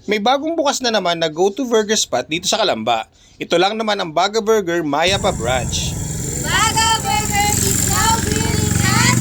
May bagong bukas na naman na go-to burger spot dito sa Calamba. Ito lang naman ang Baga Burger Mayapa Branch. Baga Burger is now grilling at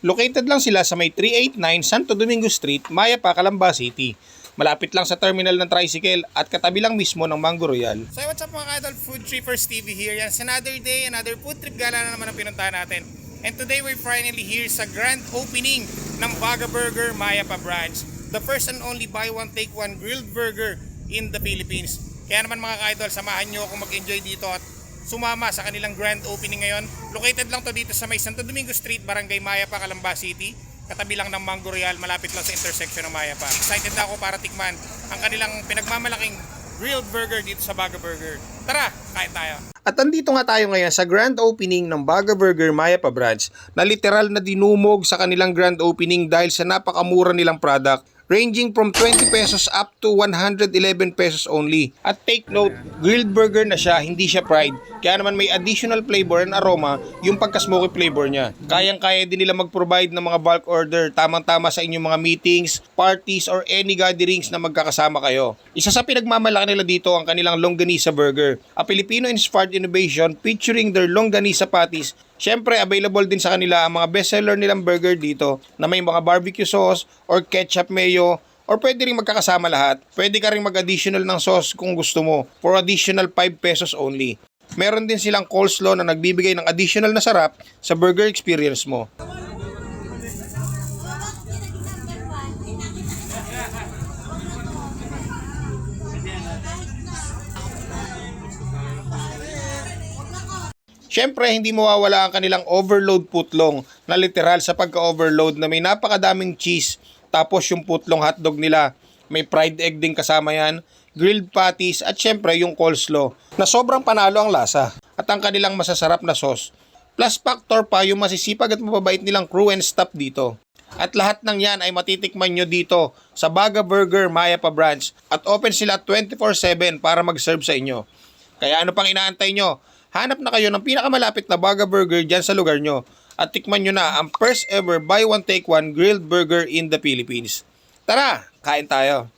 Located lang sila sa may 389 Santo Domingo Street, Mayapa, Calamba City. Malapit lang sa terminal ng tricycle at katabi lang mismo ng Mango Royal. So what's up mga idol, Food Trippers TV here. Yan, another day, another food trip gala na naman ang pinuntahan natin. And today we're finally here sa grand opening ng Baga Burger Mayapa Branch. The first and only buy one take one grilled burger in the Philippines. Kaya naman mga ka-idol, samahan nyo akong mag-enjoy dito at sumama sa kanilang grand opening ngayon. Located lang to dito sa may Santo Domingo Street, Barangay Mayapa, Calamba City. Katabi lang ng Mango Royal, malapit lang sa intersection ng Mayapa. Excited na ako para tikman ang kanilang pinagmamalaking grilled burger dito sa Baga Burger. Tara, kain tayo. At andito nga tayo ngayon sa grand opening ng Baga Burger Mayapa Branch na literal na dinumog sa kanilang grand opening dahil sa napakamura nilang product, ranging from 20 pesos up to 111 pesos only. At take note, grilled burger na siya, hindi siya fried. Kaya naman may additional flavor and aroma yung pagka-smoky flavor niya. Kayang-kaya din nila mag-provide ng mga bulk order, tamang-tama sa inyong mga meetings, parties, or any gatherings na magkakasama kayo. Isa sa pinagmamalaki nila dito ang kanilang Longganisa Burger, a Filipino-inspired innovation featuring their Longganisa patties. Siyempre, available din sa kanila ang mga bestseller nilang burger dito na may mga barbecue sauce or ketchup mayo or pwede rin magkakasama lahat. Pwede ka rin mag-additional ng sauce kung gusto mo for additional 5 pesos only. Meron din silang coleslaw na nagbibigay ng additional na sarap sa burger experience mo. Siyempre, hindi mawawala ang kanilang overload putlong na literal sa pagka-overload na may napakadaming cheese. Tapos yung putlong hotdog nila, may fried egg din kasama yan, grilled patties at siyempre yung coleslaw na sobrang panalo ang lasa at ang kanilang masasarap na sauce. Plus factor pa yung masisipag at mababait nilang crew and staff dito. At lahat ng yan ay matitikman nyo dito sa Baga Burger Mayapa Branch at open sila 24/7 para mag-serve sa inyo. Kaya ano pang inaantay nyo? Hanap na kayo ng pinakamalapit na Baga Burger dyan sa lugar nyo at tikman nyo na ang first ever buy one take one grilled burger in the Philippines. Tara, kain tayo!